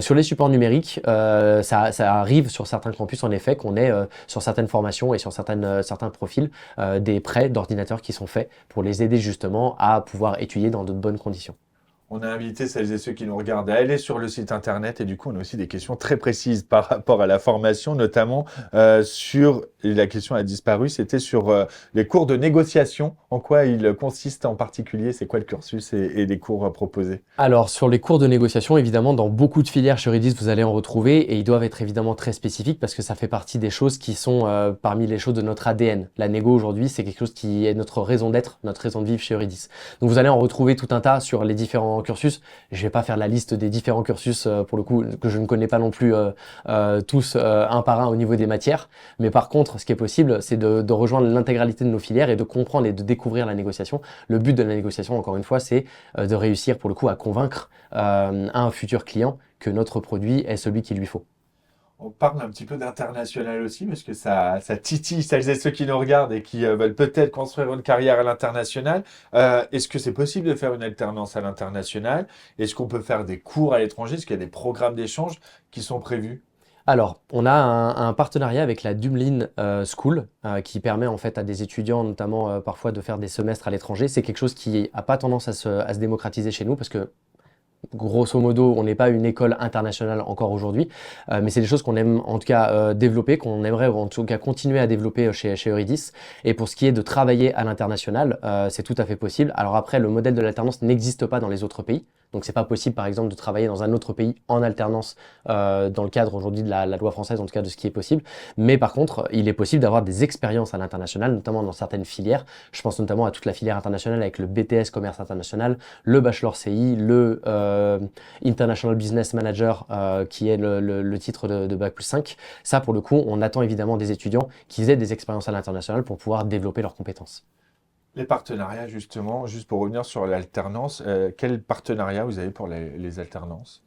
Sur les supports numériques, ça arrive sur certains campus en effet qu'on ait sur certaines formations et sur certains profils des prêts d'ordinateurs qui sont faits pour les aider justement à pouvoir étudier dans de bonnes conditions. On a invité celles et ceux qui nous regardent à aller sur le site internet et du coup on a aussi des questions très précises par rapport à la formation, notamment sur, et la question a disparu, c'était sur les cours de négociation, en quoi ils consistent en particulier, c'est quoi le cursus et les cours proposés? Alors sur les cours de négociation, évidemment, dans beaucoup de filières chez Eurydice, vous allez en retrouver et ils doivent être évidemment très spécifiques parce que ça fait partie des choses qui sont parmi les choses de notre ADN. La négo aujourd'hui, c'est quelque chose qui est notre raison d'être, notre raison de vivre chez Eurydice. Donc vous allez en retrouver tout un tas sur les différents cursus. Je vais pas faire la liste des différents cursus pour le coup que je ne connais pas non plus tous un par un au niveau des matières. Mais par contre, ce qui est possible, c'est de rejoindre l'intégralité de nos filières et de comprendre et de découvrir la négociation. Le but de la négociation, encore une fois, c'est de réussir pour le coup à convaincre un futur client que notre produit est celui qu'il lui faut. On parle un petit peu d'international aussi, parce que ça titille celles et ceux qui nous regardent et qui veulent peut-être construire une carrière à l'international. Est-ce que c'est possible de faire une alternance à l'international? Est-ce qu'on peut faire des cours à l'étranger? Est-ce qu'il y a des programmes d'échange qui sont prévus? Alors, on a un partenariat avec la Dublin School qui permet en fait à des étudiants, notamment parfois, de faire des semestres à l'étranger. C'est quelque chose qui n'a pas tendance à se démocratiser chez nous parce que grosso modo, on n'est pas une école internationale encore aujourd'hui, mais c'est des choses qu'on aime en tout cas développer, qu'on aimerait en tout cas continuer à développer chez Eurydice. Et pour ce qui est de travailler à l'international, c'est tout à fait possible. Alors après, le modèle de l'alternance n'existe pas dans les autres pays. Donc c'est pas possible par exemple de travailler dans un autre pays en alternance dans le cadre aujourd'hui de la loi française, en tout cas de ce qui est possible. Mais par contre, il est possible d'avoir des expériences à l'international, notamment dans certaines filières. Je pense notamment à toute la filière internationale avec le BTS Commerce International, le Bachelor CI, le International Business Manager qui est le titre de Bac+5. Ça pour le coup, on attend évidemment des étudiants qui aient des expériences à l'international pour pouvoir développer leurs compétences. Les partenariats, justement, juste pour revenir sur l'alternance, quel partenariat vous avez pour les alternances?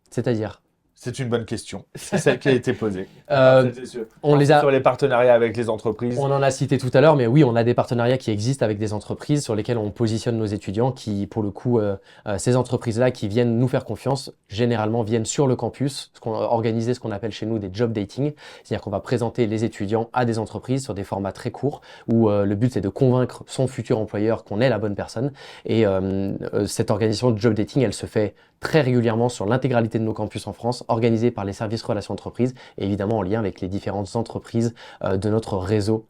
C'est-à-dire? C'est une bonne question. C'est celle qui a été posée. C'est sûr. On les a, Sur les partenariats avec les entreprises. on en a cité tout à l'heure, mais oui, on a des partenariats qui existent avec des entreprises sur lesquelles on positionne nos étudiants qui, pour le coup, ces entreprises-là qui viennent nous faire confiance, généralement viennent sur le campus, organiser ce qu'on appelle chez nous des job dating. C'est-à-dire qu'on va présenter les étudiants à des entreprises sur des formats très courts où le but c'est de convaincre son futur employeur qu'on est la bonne personne. Et cette organisation de job dating, elle se fait très régulièrement sur l'intégralité de nos campus en France, organisée par les services relations entreprises et évidemment en lien avec les différentes entreprises de notre réseau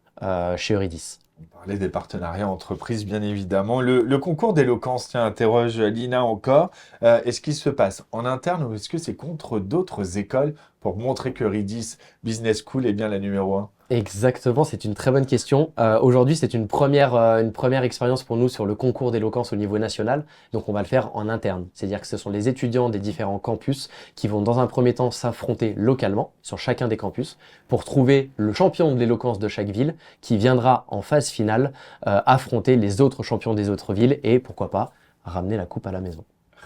chez Euridis. On parlait des partenariats entreprises, bien évidemment. Le concours d'éloquence, tiens, interroge Lina encore. Est-ce qu'il se passe en interne ou est-ce que c'est contre d'autres écoles pour montrer que Euridis Business School est bien la numéro 1? Exactement, c'est une très bonne question. Aujourd'hui, c'est une première expérience pour nous sur le concours d'éloquence au niveau national. Donc, on va le faire en interne. C'est-à-dire que ce sont les étudiants des différents campus qui vont dans un premier temps s'affronter localement sur chacun des campus pour trouver le champion de l'éloquence de chaque ville qui viendra en phase finale affronter les autres champions des autres villes et pourquoi pas ramener la coupe à la maison.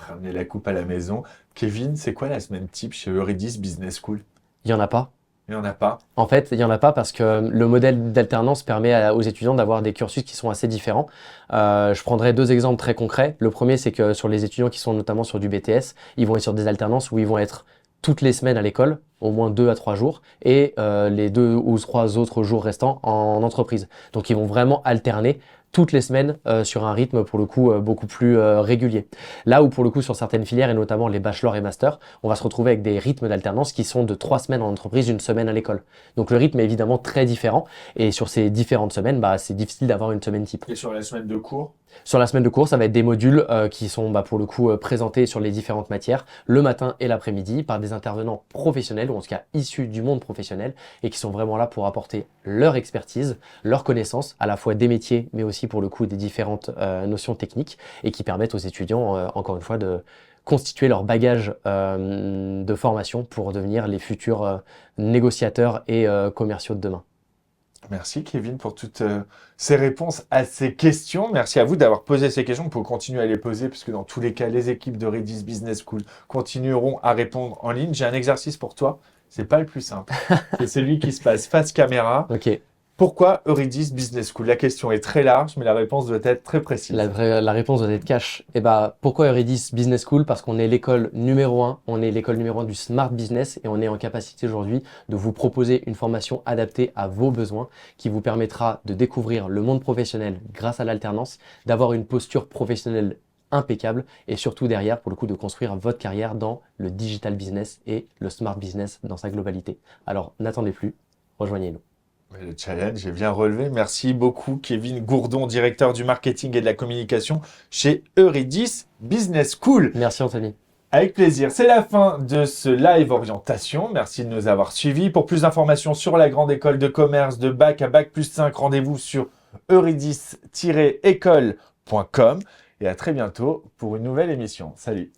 Ramener la coupe à la maison. Kevin, c'est quoi la semaine type chez Euridis Business School? Il n'y en a pas. Il n'y en a pas. En fait, il n'y en a pas parce que le modèle d'alternance permet aux étudiants d'avoir des cursus qui sont assez différents. Je prendrai deux exemples très concrets. Le premier, c'est que sur les étudiants qui sont notamment sur du BTS, ils vont être sur des alternances où ils vont être toutes les semaines à l'école, au moins 2 à 3 jours, et les 2 ou 3 autres jours restants en entreprise. Donc ils vont vraiment alterner toutes les semaines sur un rythme pour le coup beaucoup plus régulier. Là où pour le coup sur certaines filières et notamment les bachelors et masters, on va se retrouver avec des rythmes d'alternance qui sont de 3 semaines en entreprise, 1 semaine à l'école. Donc le rythme est évidemment très différent et sur ces différentes semaines, c'est difficile d'avoir une semaine type. Et sur la semaine de cours? Sur la semaine de cours, ça va être des modules qui sont pour le coup présentés sur les différentes matières le matin et l'après-midi par des intervenants professionnels ou en tout cas issus du monde professionnel et qui sont vraiment là pour apporter leur expertise, leur connaissance à la fois des métiers mais aussi pour le coup des différentes notions techniques et qui permettent aux étudiants encore une fois de constituer leur bagage de formation pour devenir les futurs négociateurs et commerciaux de demain. Merci Kevin pour toutes ces réponses à ces questions. Merci à vous d'avoir posé ces questions. Vous pouvez continuer à les poser puisque dans tous les cas, les équipes de Euridis Business School continueront à répondre en ligne. J'ai un exercice pour toi. C'est pas le plus simple. C'est celui qui se passe face caméra. Ok. Pourquoi Euridis Business School? La question est très large, mais la réponse doit être très précise. La réponse doit être cash. Et pourquoi Euridis Business School? Parce qu'on est l'école numéro 1, on est l'école numéro 1 du Smart Business et on est en capacité aujourd'hui de vous proposer une formation adaptée à vos besoins qui vous permettra de découvrir le monde professionnel grâce à l'alternance, d'avoir une posture professionnelle impeccable et surtout derrière, pour le coup, de construire votre carrière dans le digital business et le smart business dans sa globalité. Alors, n'attendez plus, rejoignez-nous. Le challenge est bien relevé. Merci beaucoup, Kevin Gourdon, directeur du marketing et de la communication chez Euridis Business School. Merci, Anthony. Avec plaisir. C'est la fin de ce live orientation. Merci de nous avoir suivis. Pour plus d'informations sur la grande école de commerce de Bac à Bac+5, rendez-vous sur euridis-école.com et à très bientôt pour une nouvelle émission. Salut.